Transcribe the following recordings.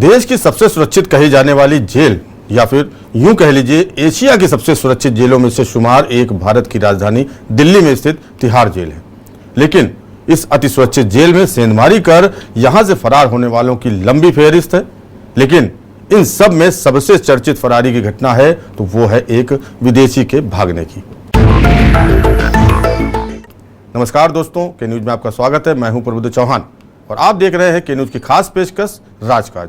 देश की सबसे सुरक्षित कही जाने वाली जेल या फिर यूं कह लीजिए एशिया की सबसे सुरक्षित जेलों में से शुमार एक भारत की राजधानी दिल्ली में स्थित तिहाड़ जेल है। लेकिन इस अति सुरक्षित जेल में सेंधमारी कर यहां से फरार होने वालों की लंबी फेहरिस्त है। लेकिन इन सब में सबसे चर्चित फरारी की घटना है तो वो है एक विदेशी के भागने की। नमस्कार दोस्तों, के न्यूज में आपका स्वागत है। मैं हूं प्रबुद्ध चौहान और आप देख रहे हैं के न्यूज की खास पेशकश राजकाज।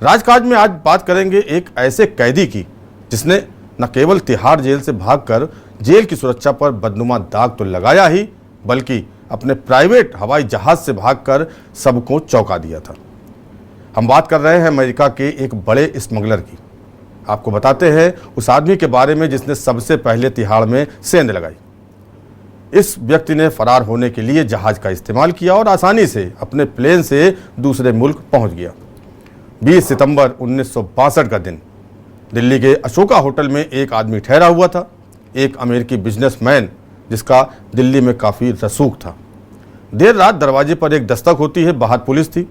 राजकाज में आज बात करेंगे एक ऐसे कैदी की जिसने न केवल तिहाड़ जेल से भागकर जेल की सुरक्षा पर बदनुमा दाग तो लगाया ही, बल्कि अपने प्राइवेट हवाई जहाज से भागकर सबको चौंका दिया था। हम बात कर रहे हैं अमेरिका के एक बड़े स्मगलर की। आपको बताते हैं उस आदमी के बारे में जिसने सबसे पहले तिहाड़ में सेंध लगाई। इस व्यक्ति ने फरार होने के लिए जहाज का इस्तेमाल किया और आसानी से अपने प्लेन से दूसरे मुल्क पहुंच गया। 20 सितंबर 1962 का दिन दिल्ली के अशोका होटल में एक आदमी ठहरा हुआ था, एक अमेरिकी बिजनेसमैन जिसका दिल्ली में काफ़ी रसूख था। देर रात दरवाजे पर एक दस्तक होती है। बाहर पुलिस थी।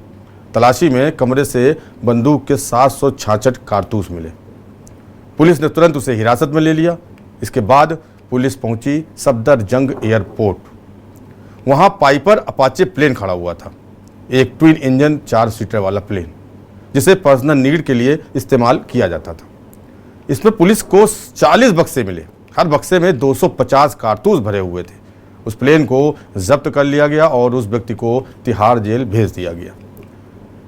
तलाशी में कमरे से बंदूक के 766 कारतूस मिले। पुलिस ने तुरंत उसे हिरासत में ले लिया। इसके बाद पुलिस पहुंची सफदरजंग एयरपोर्ट। वहां पाइपर अपाचे प्लेन खड़ा हुआ था, एक ट्विन इंजन 4 सीटर वाला प्लेन जिसे पर्सनल नीड के लिए इस्तेमाल किया जाता था। इसमें पुलिस को 40 बक्से मिले। हर बक्से में 250 कारतूस भरे हुए थे। उस प्लेन को जब्त कर लिया गया और उस व्यक्ति को तिहाड़ जेल भेज दिया गया।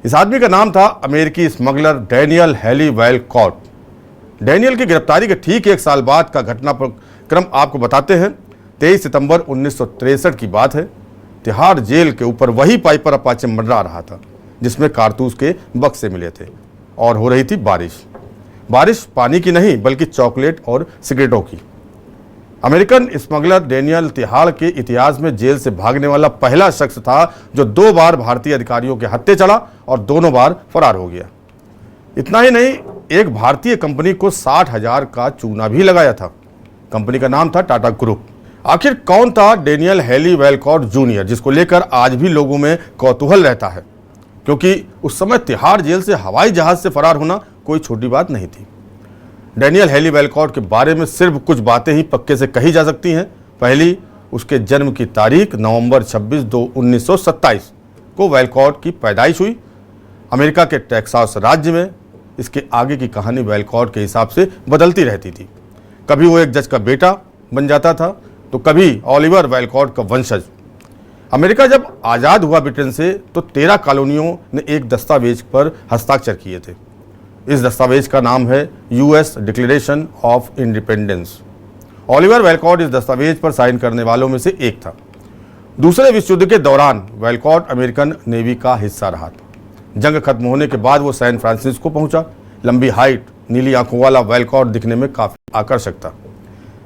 इस आदमी का नाम था अमेरिकी स्मगलर डैनियल हैली वैलकॉट। डैनियल की गिरफ्तारी के ठीक 1 साल बाद का घटनाक्रम आपको बताते हैं। 23 सितंबर 1963 की बात है। तिहाड़ जेल के ऊपर वही पाइपर अपाचे मंडरा रहा था जिसमें कारतूस के बक्से मिले थे और हो रही थी बारिश पानी की नहीं बल्कि चॉकलेट और सिगरेटों की। अमेरिकन स्मगलर डैनियल तिहाड़ के इतिहास में जेल से भागने वाला पहला शख्स था जो 2 बार भारतीय अधिकारियों के हत्थे चढ़ा और दोनों बार फरार हो गया। इतना ही नहीं, एक भारतीय कंपनी को 60,000 का चूना भी लगाया था। कंपनी का नाम था टाटा ग्रुप। आखिर कौन था डैनियल हैली वैलकॉट जूनियर, जिसको लेकर आज भी लोगों में कौतूहल रहता है, क्योंकि उस समय तिहाड़ जेल से हवाई जहाज से फरार होना कोई छोटी बात नहीं थी। डैनियल हैली वैलकॉट के बारे में सिर्फ कुछ बातें ही पक्के से कही जा सकती हैं। पहली, उसके जन्म की तारीख नवंबर 26, 1927 को वैलकॉट की पैदाइश हुई अमेरिका के टेक्सास राज्य में। इसके आगे की कहानी वैलकॉट के हिसाब से बदलती रहती थी। कभी वो एक जज का बेटा बन जाता था तो कभी ऑलिवर वैलकॉट का वंशज। अमेरिका जब आज़ाद हुआ ब्रिटेन से तो 13 कॉलोनियों ने एक दस्तावेज पर हस्ताक्षर किए थे। इस दस्तावेज का नाम है US declaration of independence. Oliver Wolcott इस दस्तावेज पर साइन करने वालों में से एक था। दूसरे विश्व युद्ध के दौरान वैलकॉट अमेरिकन नेवी का हिस्सा रहा था। जंग खत्म होने के बाद वो सैन फ्रांसिस्को पहुंचा। लंबी हाइट, नीली आंखों वाला वैलकॉट दिखने में काफ़ी आकर्षक था।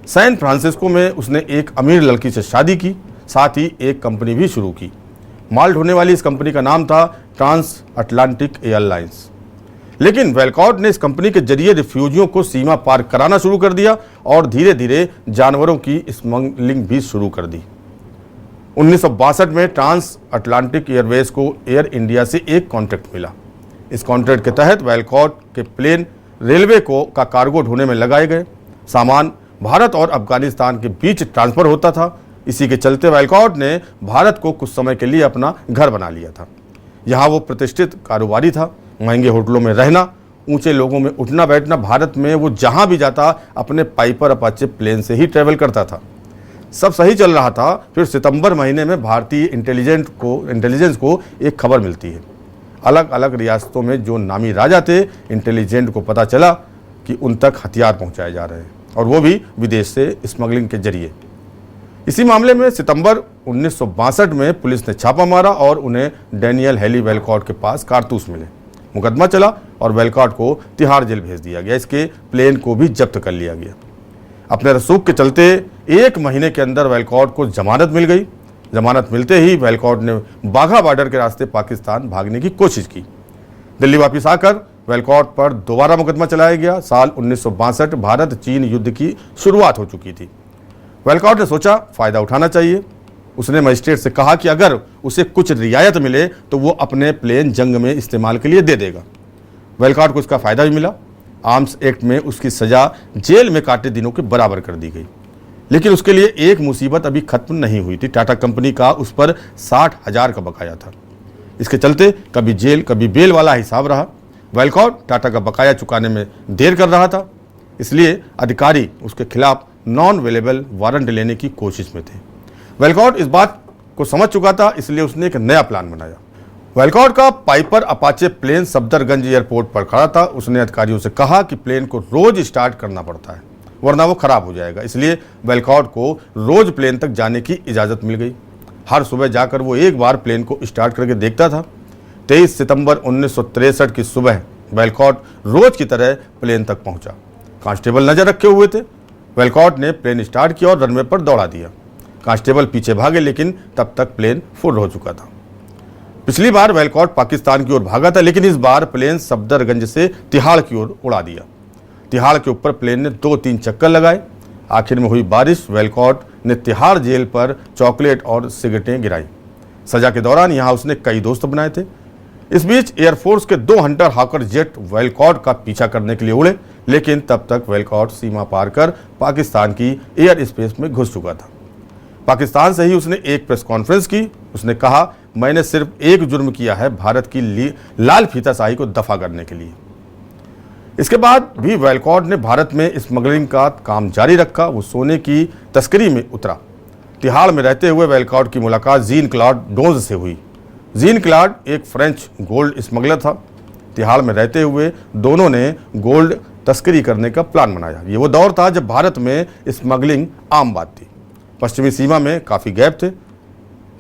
सैन फ्रांसिस्को में उसने एक अमीर लड़की से शादी की, साथ ही एक कंपनी भी शुरू की। माल ढोने वाली इस कंपनी का नाम था ट्रांस अटलांटिक एयरलाइंस। लेकिन वैलकॉट ने इस कंपनी के जरिए रिफ्यूजियों को सीमा पार कराना शुरू कर दिया और धीरे धीरे जानवरों की स्मगलिंग भी शुरू कर दी। 1962 में ट्रांस अटलांटिक एयरवेज को एयर इंडिया से एक कॉन्ट्रैक्ट मिला। इस कॉन्ट्रैक्ट के तहत वैलकॉट के प्लेन रेलवे का कार्गो ढोने में लगाए गए। सामान भारत और अफगानिस्तान के बीच ट्रांसफर होता था। इसी के चलते वैलकॉट ने भारत को कुछ समय के लिए अपना घर बना लिया था। यहाँ वो प्रतिष्ठित कारोबारी था। महंगे होटलों में रहना, ऊंचे लोगों में उठना बैठना, भारत में वो जहाँ भी जाता अपने पाइपर अपाचे प्लेन से ही ट्रैवल करता था। सब सही चल रहा था। फिर सितंबर महीने में भारतीय इंटेलिजेंस को एक खबर मिलती है। अलग अलग रियासतों में जो नामी राजा थे, इंटेलिजेंस को पता चला कि उन तक हथियार पहुंचाए जा रहे हैं और वो भी विदेश से स्मगलिंग के जरिए। इसी मामले में सितंबर 1962 में पुलिस ने छापा मारा और उन्हें डैनियल हैली वैलकॉट के पास कारतूस मिले। मुकदमा चला और वैलकॉट को तिहाड़ जेल भेज दिया गया। इसके प्लेन को भी जब्त कर लिया गया। अपने रसूख के चलते 1 महीने के अंदर वैलकॉट को जमानत मिल गई। जमानत मिलते ही वैलकॉट ने बाघा बॉर्डर के रास्ते पाकिस्तान भागने की कोशिश की। दिल्ली वापस आकर वैलकॉट पर दोबारा मुकदमा चलाया गया। साल 1962 भारत चीन युद्ध की शुरुआत हो चुकी थी। वैलकॉट ने सोचा फ़ायदा उठाना चाहिए। उसने मजिस्ट्रेट से कहा कि अगर उसे कुछ रियायत मिले तो वो अपने प्लेन जंग में इस्तेमाल के लिए दे देगा। वेलकॉट को इसका फायदा भी मिला। आर्म्स एक्ट में उसकी सजा जेल में काटे दिनों के बराबर कर दी गई। लेकिन उसके लिए एक मुसीबत अभी खत्म नहीं हुई थी। टाटा कंपनी का उस पर 60,000 का बकाया था। इसके चलते कभी जेल कभी बेल वाला हिसाब रहा। वेलकॉट टाटा का बकाया चुकाने में देर कर रहा था, इसलिए अधिकारी उसके खिलाफ नॉन अवेलेबल वारंट लेने की कोशिश में थे। वेलकॉट इस बात को समझ चुका था, इसलिए उसने एक नया प्लान बनाया। वेलकॉट का piper Apache plane Safdarjung airport पर खड़ा था। उसने अधिकारियों से कहा कि प्लेन को रोज स्टार्ट करना पड़ता है, वरना वो खराब हो जाएगा। इसलिए वेलकॉट को रोज प्लेन तक जाने की इजाज़त मिल गई। हर सुबह जाकर वो एक बार प्लेन को स्टार्ट करके देखता था। 23 सितंबर 1963 की सुबह वेलकॉट रोज की तरह प्लेन तक पहुंचा। कांस्टेबल नजर रखे हुए थे। वेलकॉट ने प्लेन स्टार्ट किया और रनवे पर दौड़ा दिया। कांस्टेबल पीछे भागे, लेकिन तब तक प्लेन फुल हो चुका था। पिछली बार वेलकॉट पाकिस्तान की ओर भागा था, लेकिन इस बार प्लेन सफदरगंज से तिहाड़ की ओर उड़ा दिया। तिहाड़ के ऊपर प्लेन ने 2-3 चक्कर लगाए। आखिर में हुई बारिश। वेलकॉट ने तिहाड़ जेल पर चॉकलेट और सिगरेटें गिराई। सजा के दौरान यहाँ उसने कई दोस्त बनाए थे। इस बीच एयरफोर्स के 2 हंटर हॉकर जेट वेलकॉट का पीछा करने के लिए उड़े, लेकिन तब तक वेलकॉट सीमा पार कर पाकिस्तान की एयर स्पेस में घुस चुका था। पाकिस्तान से ही उसने एक प्रेस कॉन्फ्रेंस की। उसने कहा, मैंने सिर्फ एक जुर्म किया है, भारत की लाल फीताशाही को दफा करने के लिए। इसके बाद भी वेलकॉट ने भारत में स्मगलिंग का काम जारी रखा। वो सोने की तस्करी में उतरा। तिहाड़ में रहते हुए वेलकॉट की मुलाकात जीन क्लॉड डोंज से हुई। जीन क्लॉड एक फ्रेंच गोल्ड स्मगलर था। तिहाड़ में रहते हुए दोनों ने गोल्ड तस्करी करने का प्लान बनाया। ये वो दौर था जब भारत में स्मगलिंग आम बात थी। पश्चिमी सीमा में काफ़ी गैप थे,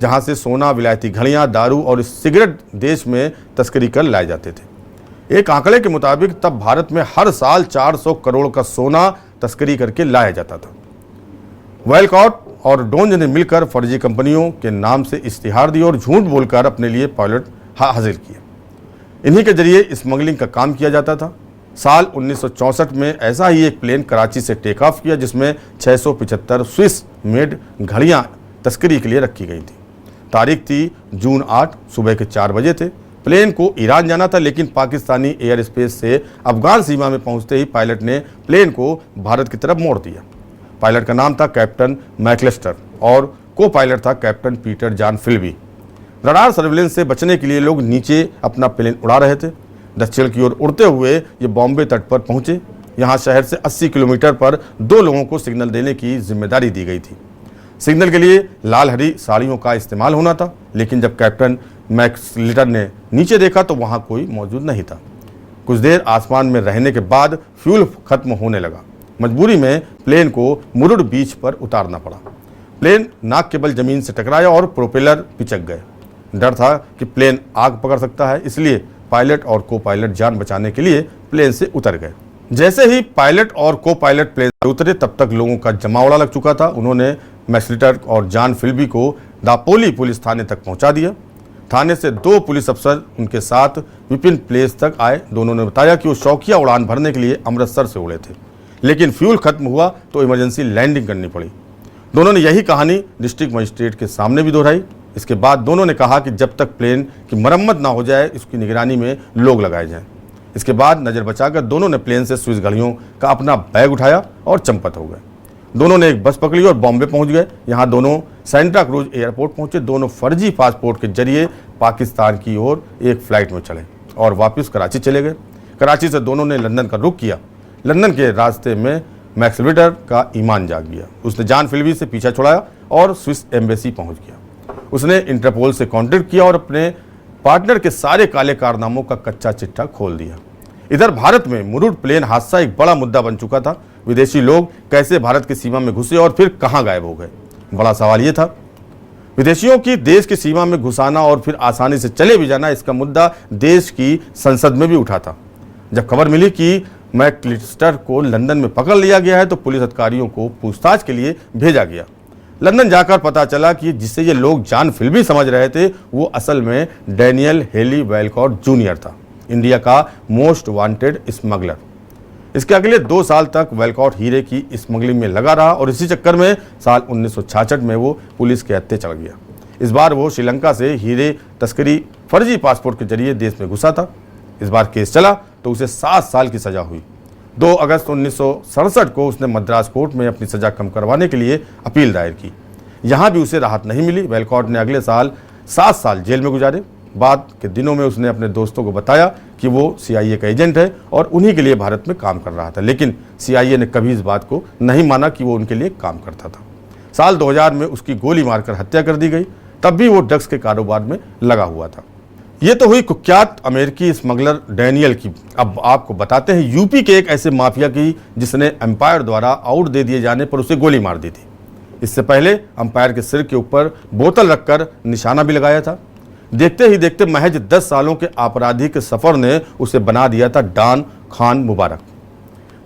जहां से सोना, विलायती घड़ियां, दारू और सिगरेट देश में तस्करी कर लाए जाते थे। एक आंकड़े के मुताबिक तब भारत में हर साल 400 करोड़ का सोना तस्करी करके लाया जाता था। वेलकॉट और डोंज ने मिलकर फर्जी कंपनियों के नाम से इश्तिहार दिए और झूठ बोलकर अपने लिए पायलट हासिल किए। इन्हीं के जरिए स्मगलिंग का काम किया जाता था। साल 1964 में ऐसा ही एक प्लेन कराची से टेक ऑफ किया, जिसमें 675 स्विस मेड घड़ियां तस्करी के लिए रखी गई थी। तारीख थी जून 8, सुबह के 4 बजे थे। प्लेन को ईरान जाना था, लेकिन पाकिस्तानी एयर स्पेस से अफगान सीमा में पहुंचते ही पायलट ने प्लेन को भारत की तरफ मोड़ दिया। पायलट का नाम था कैप्टन मैकलेस्टर और को पायलट था captain Peter John Philby. Radar surveillance से बचने के लिए लोग नीचे अपना प्लेन उड़ा रहे थे। दक्षिण की ओर उड़ते हुए ये बॉम्बे तट पर पहुंचे। यहाँ शहर से 80 किलोमीटर पर 2 लोगों को सिग्नल देने की जिम्मेदारी दी गई थी। सिग्नल के लिए लाल हरी साड़ियों का इस्तेमाल होना था, लेकिन जब कैप्टन मैक्सलिटर ने नीचे देखा तो वहाँ कोई मौजूद नहीं था। कुछ देर आसमान में रहने के बाद फ्यूल खत्म होने लगा। मजबूरी में प्लेन को मुरुड बीच पर उतारना पड़ा। प्लेन नाक के बल जमीन से टकराया और प्रोपेलर पिचक गए। डर था कि प्लेन आग पकड़ सकता है, इसलिए पायलट और को पायलट जान बचाने के लिए प्लेन से उतर गए। जैसे ही पायलट और को पायलट प्लेन से उतरे, तब तक लोगों का जमावड़ा लग चुका था। उन्होंने मैक्सलिटर और जॉन फिल्बी को दापोली पुलिस थाने तक पहुंचा दिया। थाने से 2 पुलिस अफसर उनके साथ विपिन प्लेस तक आए। दोनों ने बताया कि वो शौकिया उड़ान भरने के लिए अमृतसर से उड़े थे, लेकिन फ्यूल खत्म हुआ तो इमरजेंसी लैंडिंग करनी पड़ी। दोनों ने यही कहानी डिस्ट्रिक्ट मजिस्ट्रेट के सामने भी दोहराई। इसके बाद दोनों ने कहा कि जब तक प्लेन की मरम्मत ना हो जाए, इसकी निगरानी में लोग लगाए जाएं। इसके बाद नज़र बचाकर दोनों ने प्लेन से स्विस घड़ियों का अपना बैग उठाया और चंपत हो गए। दोनों ने एक बस पकड़ी और बॉम्बे पहुंच गए। यहाँ दोनों सेंटा क्रूज एयरपोर्ट पहुंचे। दोनों फर्जी पासपोर्ट के जरिए पाकिस्तान की ओर एक फ्लाइट में चढ़े और वापस कराची चले गए। कराची से दोनों ने लंदन का रुख किया। लंदन के रास्ते में मैक्सलिटर का ईमान जाग गया। उसने जॉन फिल्बी से पीछा छुड़ाया और स्विस एम्बेसी पहुंच गया। उसने इंटरपोल से कॉन्टेक्ट किया और अपने पार्टनर के सारे काले कारनामों का कच्चा चिट्ठा खोल दिया। इधर भारत में मुरुड प्लेन हादसा एक बड़ा मुद्दा बन चुका था। विदेशी लोग कैसे भारत की सीमा में घुसे और फिर कहां गायब हो गए, बड़ा सवाल यह था। विदेशियों की देश की सीमा में घुसाना और फिर आसानी से चले भी जाना, इसका मुद्दा देश की संसद में भी उठा था। जब खबर मिली कि मैक्लिस्टर को लंदन में पकड़ लिया गया है, तो पुलिस अधिकारियों को पूछताछ के लिए भेजा गया। लंदन जाकर पता चला कि जिसे ये लोग जॉन फिल्बी समझ रहे थे, वो असल में डैनियल हेली वेलकॉट जूनियर था, इंडिया का मोस्ट वांटेड स्मगलर। इसके अगले 2 साल तक वेलकॉट हीरे की स्मगलिंग में लगा रहा और इसी चक्कर में साल 1966 में वो पुलिस के हत्थे चढ़ गया। इस बार वो श्रीलंका से हीरे तस्करी फर्जी पासपोर्ट के जरिए देश में घुसा था। इस बार केस चला तो उसे 7 साल की सजा हुई। 2 अगस्त 1967 को उसने मद्रास कोर्ट में अपनी सजा कम करवाने के लिए अपील दायर की। यहाँ भी उसे राहत नहीं मिली। वेलकॉट ने अगले साल 7 साल जेल में गुजारे। बाद के दिनों में उसने अपने दोस्तों को बताया कि वो CIA का एजेंट है और उन्हीं के लिए भारत में काम कर रहा था, लेकिन CIA ने कभी इस बात को नहीं माना कि वो उनके लिए काम करता था। साल 2000 में उसकी गोली मारकर हत्या कर दी गई। तब भी वो ड्रग्स के कारोबार में लगा हुआ था। ये तो हुई कुख्यात अमेरिकी स्मगलर डैनियल की। अब आपको बताते हैं यूपी के एक ऐसे माफिया की जिसने एम्पायर द्वारा आउट दे दिए जाने पर उसे गोली मार दी थी। इससे पहले एम्पायर के सिर के ऊपर बोतल रखकर निशाना भी लगाया था। देखते ही देखते महज 10 सालों के आपराधिक सफर ने उसे बना दिया था डॉन खान मुबारक।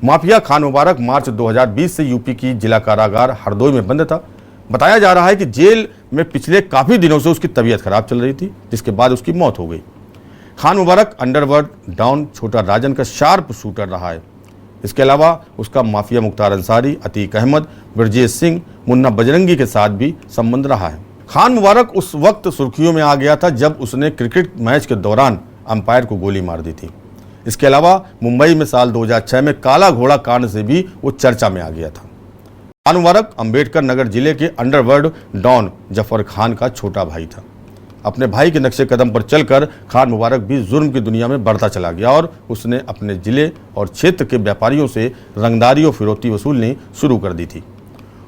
माफिया खान मुबारक मार्च 2020 से यूपी की जिला कारागार हरदोई में बंद था। बताया जा रहा है कि जेल में पिछले काफी दिनों से उसकी तबीयत खराब चल रही थी, जिसके बाद उसकी मौत हो गई। खान मुबारक अंडरवर्ल्ड डॉन छोटा राजन का शार्प शूटर रहा है। इसके अलावा उसका माफिया मुख्तार अंसारी, अतीक अहमद, ब्रजेश सिंह, मुन्ना बजरंगी के साथ भी संबंध रहा है। खान मुबारक उस वक्त सुर्खियों में आ गया था जब उसने क्रिकेट मैच के दौरान अंपायर को गोली मार दी थी। इसके अलावा मुंबई में साल 2006 में काला घोड़ा कांड से भी वो चर्चा में आ गया था। खान मुबारक अंबेडकर नगर जिले के अंडरवर्ल्ड डॉन जफर खान का छोटा भाई था। अपने भाई के नक्शे कदम पर चलकर खान मुबारक भी जुर्म की दुनिया में बढ़ता चला गया और उसने अपने जिले और क्षेत्र के व्यापारियों से रंगदारी और फिरौती वसूलनी शुरू कर दी थी।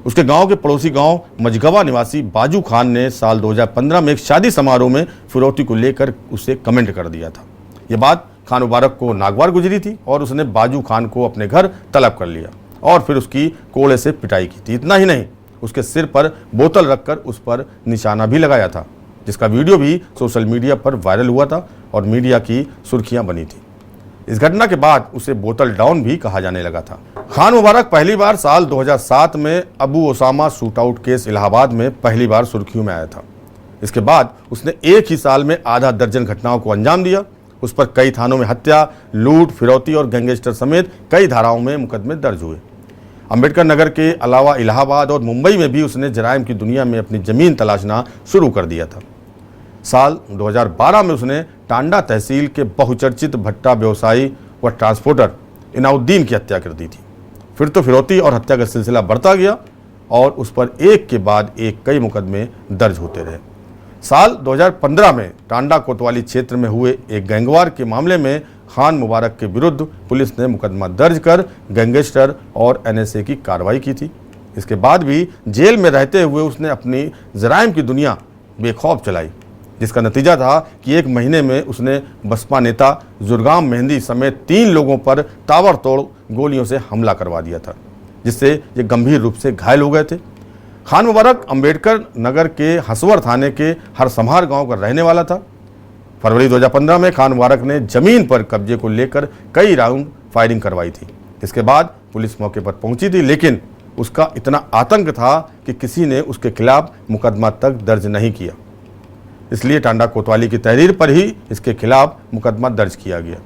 उसके गांव के पड़ोसी गांव मजगवा निवासी बाजू खान ने साल 2015 में एक शादी समारोह में फिरौती को लेकर उसे कमेंट कर दिया था। यह बात खान मुबारक को नागवार गुजरी थी और उसने बाजू खान को अपने घर तलब कर लिया और फिर उसकी कोड़े से पिटाई की थी। इतना ही नहीं, उसके सिर पर बोतल रखकर उस पर निशाना भी लगाया था, जिसका वीडियो भी सोशल मीडिया पर वायरल हुआ था और मीडिया की सुर्खियां बनी थी। इस घटना के बाद उसे बोतल डाउन भी कहा जाने लगा था। खान मुबारक पहली बार साल 2007 में Abu Osama shootout case Allahabad में पहली बार सुर्खियों में आया था। इसके बाद उसने एक ही साल में आधा दर्जन घटनाओं को अंजाम दिया। उस पर कई थानों में हत्या, लूट, फिरौती और गैंगस्टर समेत कई धाराओं में मुकदमे दर्ज हुए। अंबेडकर नगर के अलावा इलाहाबाद और मुंबई में भी उसने जराइम की दुनिया में अपनी जमीन तलाशना शुरू कर दिया था। साल 2012 में उसने टांडा तहसील के बहुचर्चित भट्टा व्यवसायी व ट्रांसपोर्टर इनाउद्दीन की हत्या कर दी थी। फिर तो फिरौती और हत्या का सिलसिला बढ़ता गया और उस पर एक के बाद एक कई मुकदमे दर्ज होते रहे। साल 2015 में टांडा कोतवाली क्षेत्र में हुए एक गैंगवार के मामले में खान मुबारक के विरुद्ध पुलिस ने मुकदमा दर्ज कर गैंगस्टर और NSA की कार्रवाई की थी। इसके बाद भी जेल में रहते हुए उसने अपनी जराइम की दुनिया बेखौफ चलाई, जिसका नतीजा था कि एक महीने में उसने बसपा नेता जुर्गाम मेहंदी समेत 3 लोगों पर ताबड़तोड़ गोलियों से हमला करवा दिया था, जिससे ये गंभीर रूप से घायल हो गए थे। खान मुबारक अंबेडकर नगर के हसवर थाने के हरसम्हार गांव का रहने वाला था। फरवरी 2015 में खान मुबारक ने जमीन पर कब्जे को लेकर कई राउंड फायरिंग करवाई थी। इसके बाद पुलिस मौके पर पहुंची थी, लेकिन उसका इतना आतंक था कि किसी ने उसके खिलाफ मुकदमा तक दर्ज नहीं किया। इसलिए टांडा कोतवाली की तहरीर पर ही इसके खिलाफ मुकदमा दर्ज किया गया।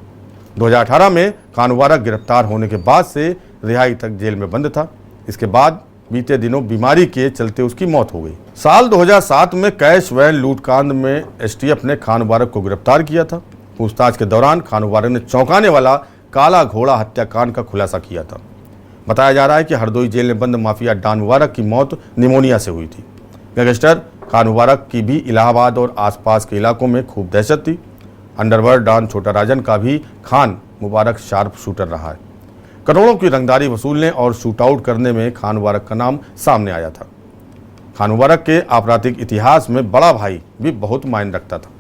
2018 में खान मुबारक गिरफ्तार होने के बाद से रिहाई तक जेल में बंद था। इसके बाद बीते दिनों बीमारी के चलते उसकी मौत हो गई। साल 2007 में कैश वैन लूटकांड में STF ने खान मुबारक को गिरफ्तार किया था। पूछताछ के दौरान खान मुबारक ने चौंकाने वाला काला घोड़ा हत्याकांड का खुलासा किया था। बताया जा रहा है कि हरदोई जेल में बंद माफिया डॉन मुबारक की मौत निमोनिया से हुई थी। गैंगस्टर खान मुबारक की भी इलाहाबाद और आसपास के इलाकों में खूब दहशत थी। अंडरवर्ल्ड डॉन छोटा राजन का भी खान मुबारक शार्प शूटर रहा है। करोड़ों की रंगदारी वसूलने और शूटआउट करने में खान मुबारक का नाम सामने आया था। खान मुबारक के आपराधिक इतिहास में बड़ा भाई भी बहुत मायने रखता था।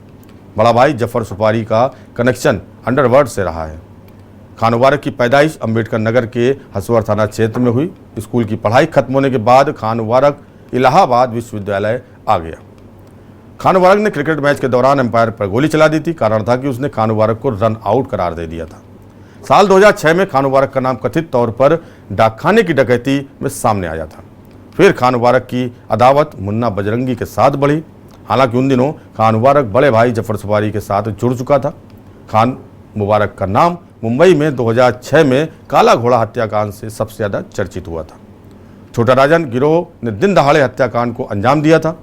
बड़ा भाई जफर सुपारी का कनेक्शन अंडरवर्ल्ड से रहा है। खान मुबारक की पैदाइश अंबेडकर नगर के हसवर थाना क्षेत्र में हुई। स्कूल की पढ़ाई खत्म होने के बाद खान मुबारक इलाहाबाद विश्वविद्यालय आ गया। खान मुबारक ने क्रिकेट मैच के दौरान एम्पायर पर गोली चला दी थी। कारण था कि उसने खान मुबारक को रन आउट करार दे दिया था। साल 2006 में खान मुबारक का नाम कथित तौर पर डाकखाने की डकैती में सामने आया था। फिर खान मुबारक की अदावत मुन्ना बजरंगी के साथ बढ़ी। हालांकि उन दिनों खान मुबारक बड़े भाई जफर सुपारी के साथ जुड़ चुका था। खान मुबारक का नाम मुंबई में 2006 में काला घोड़ा हत्याकांड से सबसे ज़्यादा चर्चित हुआ था। छोटा राजन गिरोह ने दिन दहाड़े हत्याकांड को अंजाम दिया था।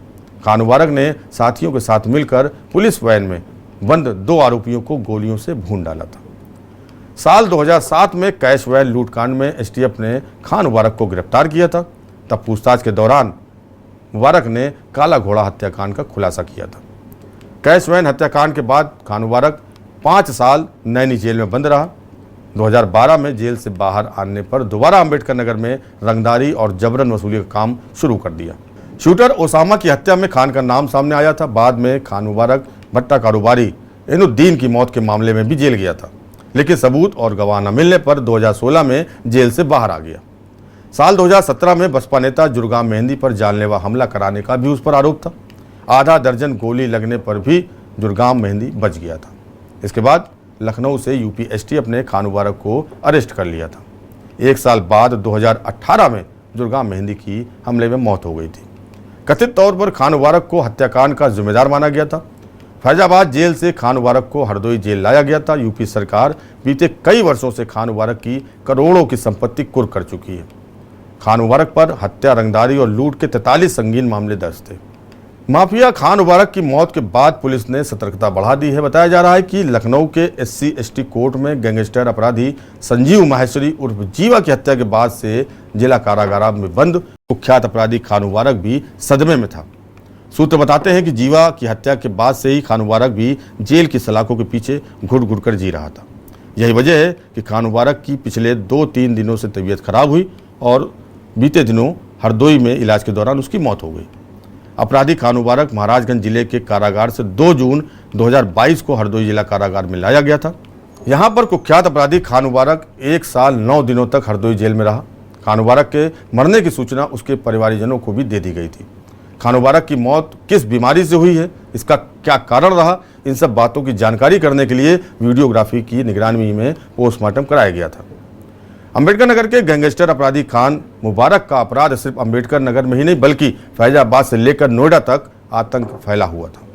खान मुबारक ने साथियों के साथ मिलकर पुलिस वैन में बंद 2 आरोपियों को गोलियों से भून डाला था। साल 2007 में कैश वैन लूटकांड में एसटीएफ ने खान मुबारक को गिरफ्तार किया था। तब पूछताछ के दौरान मुबारक ने काला घोड़ा हत्याकांड का खुलासा किया था। कैश वैन हत्याकांड के बाद खान मुबारक 5 साल नैनी जेल में बंद रहा। 2012 में जेल से बाहर आने पर दोबारा अंबेडकर नगर में रंगदारी और जबरन वसूली का काम शुरू कर दिया। शूटर ओसामा की हत्या में खान का नाम सामने आया था। बाद में खान मुबारक भट्टा कारोबारी इनुद्दीन की मौत के मामले में भी जेल गया था, लेकिन सबूत और गवाह न मिलने पर 2016 में जेल से बाहर आ गया। साल 2017 में बसपा नेता जुरगाम मेहंदी पर जानलेवा हमला कराने का भी उस पर आरोप था। आधा दर्जन गोली लगने पर भी जुरगाम मेहंदी बच गया था। इसके बाद लखनऊ से यूपी एसटीएफ ने खान मुबारक को अरेस्ट कर लिया था। 1 साल बाद 2018 में जुरगाम मेहंदी की हमले में मौत हो गई थी। कथित तौर पर खान मुबारक को हत्याकांड का जिम्मेदार माना गया था। फैजाबाद जेल से खान मुबारक को हरदोई जेल लाया गया था। यूपी सरकार बीते कई वर्षों से खान मुबारक की करोड़ों की संपत्ति कुर्क कर चुकी है। खान मुबारक पर हत्या, रंगदारी और लूट के 43 संगीन मामले दर्ज थे। माफिया खान मुबारक की मौत के बाद पुलिस ने सतर्कता बढ़ा दी है। बताया जा रहा है कि लखनऊ के SC/ST कोर्ट में गैंगस्टर अपराधी संजीव माहेश्वरी उर्फ जीवा की हत्या के बाद से जिला कारागार में बंद कुख्यात अपराधी खान मुबारक भी सदमे में था। सूत्र बताते हैं कि जीवा की हत्या के बाद से ही खान मुबारक भी जेल की सलाखों के पीछे घुट घुट कर जी रहा था। यही वजह है कि खान मुबारक की पिछले 2-3 दिनों से तबीयत खराब हुई और बीते दिनों हरदोई में इलाज के दौरान उसकी मौत हो गई। अपराधी खान मुबारक महाराजगंज जिले के कारागार से 2 जून 2022 को हरदोई जिला कारागार में लाया गया था। यहाँ पर कुख्यात अपराधी खान मुबारक 1 साल 9 दिनों तक हरदोई जेल में रहा। खान मुबारक के मरने की सूचना उसके परिवारजनों को भी दे दी गई थी। खान मुबारक की मौत किस बीमारी से हुई है, इसका क्या कारण रहा, इन सब बातों की जानकारी करने के लिए वीडियोग्राफी की निगरानी में पोस्टमार्टम कराया गया था। अंबेडकर नगर के गैंगस्टर अपराधी खान मुबारक का अपराध सिर्फ अंबेडकर नगर में ही नहीं बल्कि फैजाबाद से लेकर नोएडा तक आतंक फैला हुआ था।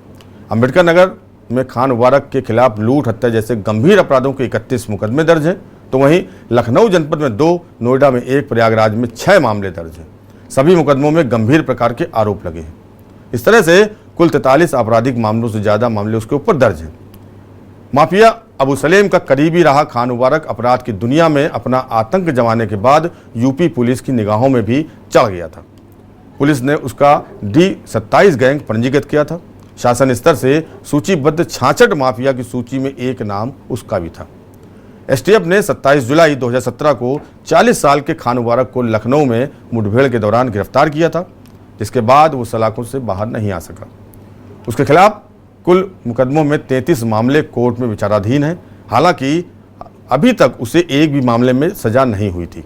अंबेडकर नगर में खान मुबारक के खिलाफ लूट, हत्या जैसे गंभीर अपराधों के 31 मुकदमे दर्ज हैं, तो वहीं लखनऊ जनपद में 2, नोएडा में 1, प्रयागराज में 6 मामले दर्ज हैं। सभी मुकदमों में गंभीर प्रकार के आरोप लगे हैं। इस तरह से कुल 43 आपराधिक मामलों से ज्यादा मामले उसके ऊपर दर्ज हैं। माफिया अबू सलेम का करीबी रहा खान मुबारक अपराध की दुनिया में अपना आतंक जमाने के बाद यूपी पुलिस की निगाहों में भी चढ़ गया था। पुलिस ने उसका D27 गैंग पंजीकृत किया था। शासन स्तर से सूचीबद्ध 66 माफिया की सूची में एक नाम उसका भी था। एसटीएफ ने 27 जुलाई 2017 को 40 साल के खान मुबारक को लखनऊ में मुठभेड़ के दौरान गिरफ्तार किया था, जिसके बाद वो सलाखों से बाहर नहीं आ सका। उसके खिलाफ कुल मुकदमों में 33 मामले कोर्ट में विचाराधीन हैं। हालांकि अभी तक उसे एक भी मामले में सजा नहीं हुई थी।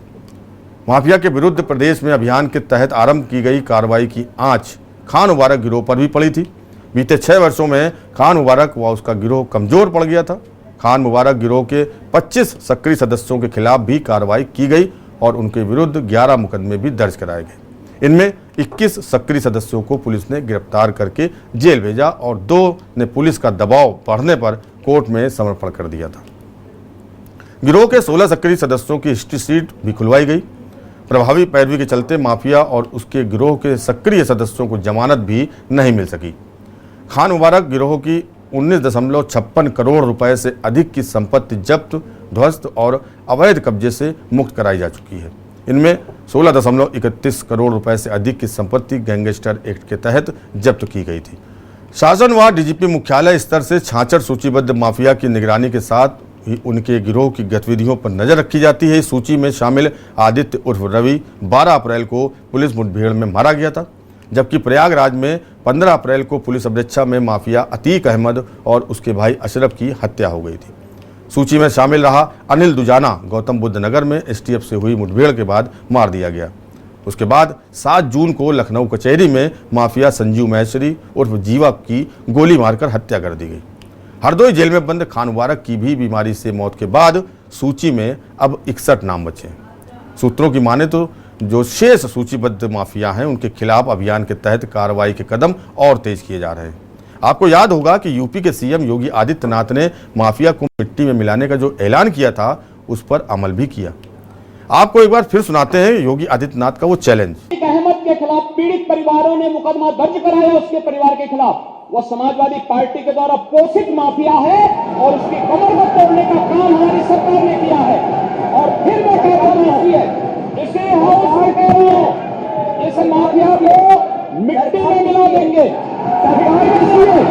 माफिया के विरुद्ध प्रदेश में अभियान के तहत आरंभ की गई कार्रवाई की आंच खान मुबारक गिरोह पर भी पड़ी थी। बीते 6 वर्षों में खान मुबारक व उसका गिरोह कमजोर पड़ गया था। खान मुबारक गिरोह के 25 सक्रिय सदस्यों के खिलाफ भी कार्रवाई की गई और उनके विरुद्ध 11 मुकदमे भी दर्ज कराए गए। इनमें 21 सक्रिय सदस्यों को पुलिस ने गिरफ्तार करके जेल भेजा और 2 ने पुलिस का दबाव बढ़ने पर कोर्ट में समर्पण कर दिया था। गिरोह के 16 सक्रिय सदस्यों की हिस्ट्री शीट भी खुलवाई गई। प्रभावी पैरवी के चलते माफिया और उसके गिरोह के सक्रिय सदस्यों को जमानत भी नहीं मिल सकी। खान मुबारक गिरोह की 19.56 करोड़ रुपए से अधिक की संपत्ति जब्त, ध्वस्त और अवैध कब्जे से मुक्त कराई जा चुकी है। इनमें 16.31 करोड़ रुपए से अधिक की संपत्ति गैंगस्टर एक्ट के तहत जब्त की गई थी। शासन व डीजीपी मुख्यालय स्तर से 66 सूचीबद्ध माफिया की निगरानी के साथ ही उनके गिरोह की गतिविधियों पर नजर रखी जाती है। इस सूची में शामिल आदित्य उर्फ रवि 12 अप्रैल को पुलिस मुठभेड़ में मारा गया था, जबकि प्रयागराज में 15 अप्रैल को पुलिस अपेक्षा में माफिया अतीक अहमद और उसके भाई अशरफ की हत्या हो गई थी। सूची में शामिल रहा अनिल दुजाना गौतम बुद्ध नगर में एसटीएफ से हुई मुठभेड़ के बाद मार दिया गया। उसके बाद 7 जून को लखनऊ कचहरी में माफिया संजीव माहेश्वरी उर्फ जीवा की गोली मारकर हत्या कर दी गई। हरदोई जेल में बंद खान मुबारक की भी बीमारी से मौत के बाद सूची में अब 61 नाम बचे। सूत्रों की माने तो जो शेष सूचीबद्ध माफिया हैं उनके खिलाफ अभियान के तहत कार्रवाई के कदम और तेज किए जा रहे हैं। आपको याद होगा कि यूपी के सीएम योगी आदित्यनाथ ने माफिया को मिट्टी में मिलाने का जो ऐलान किया था उस पर अमल भी किया। आपको एक बार फिर सुनाते हैं योगी आदित्यनाथ का वो चैलेंज। अहमद के खिलाफ पीड़ित परिवारों ने मुकदमा दर्ज कराया उसके परिवार के खिलाफ। वो समाजवादी पार्टी के द्वारा पोषित माफिया है और उसकी कमर को तोड़ने का काम हमारी सरकार ने किया है। और फिर मैं कहता हूं, इसे हाउस में कह रहा हूं, इस माफिया को मिट्टी में मिला देंगे। सरकार किसी है,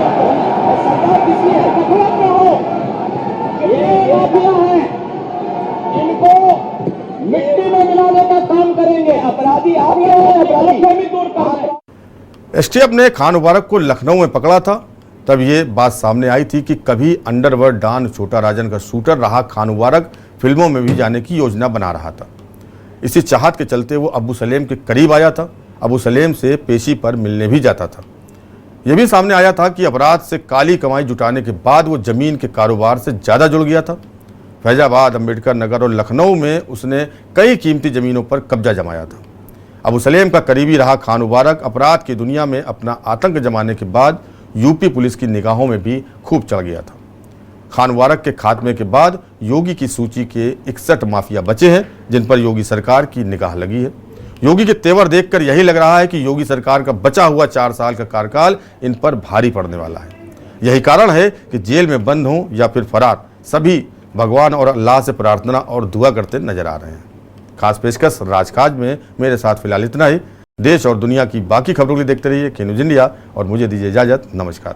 सरकार किसी है, गफलत में हो, ये माफिया है, इनको मिट्टी में मिलाने का काम करेंगे। अपराधी आप लोग हैं, अपराधी दूर कर। एसटीएफ ने खान मुबारक को लखनऊ में पकड़ा था, तब ये बात सामने आई थी कि कभी अंडरवर्ल्ड डॉन छोटा राजन का शूटर रहा खान मुबारक फिल्मों में भी जाने की योजना बना रहा था। इसी चाहत के चलते वो अबू सलेम के करीब आया था, अबू सलेम से पेशी पर मिलने भी जाता था। यह भी सामने आया था कि अपराध से काली कमाई जुटाने के बाद वो जमीन के कारोबार से ज़्यादा जुड़ गया था। फैजाबाद, अंबेडकर नगर और लखनऊ में उसने कई कीमती ज़मीनों पर कब्जा जमाया था। अबू सलेम का करीबी रहा खान मुबारक अपराध की दुनिया में अपना आतंक जमाने के बाद यूपी पुलिस की निगाहों में भी खूब चढ़ गया था। खान मुबारक के खात्मे के बाद योगी की सूची के 61 माफिया बचे हैं जिन पर योगी सरकार की निगाह लगी है। योगी के तेवर देखकर यही लग रहा है कि योगी सरकार का बचा हुआ 4 साल का कार्यकाल इन पर भारी पड़ने वाला है। यही कारण है कि जेल में बंद हों या फिर फरार, सभी भगवान और अल्लाह से प्रार्थना और दुआ करते नजर आ रहे हैं। खास पेशकश राजकाज में मेरे साथ फिलहाल इतना ही। देश और दुनिया की बाकी खबरों के लिए देखते रहिए के न्यूज़ इंडिया और मुझे दीजिए इजाजत। नमस्कार।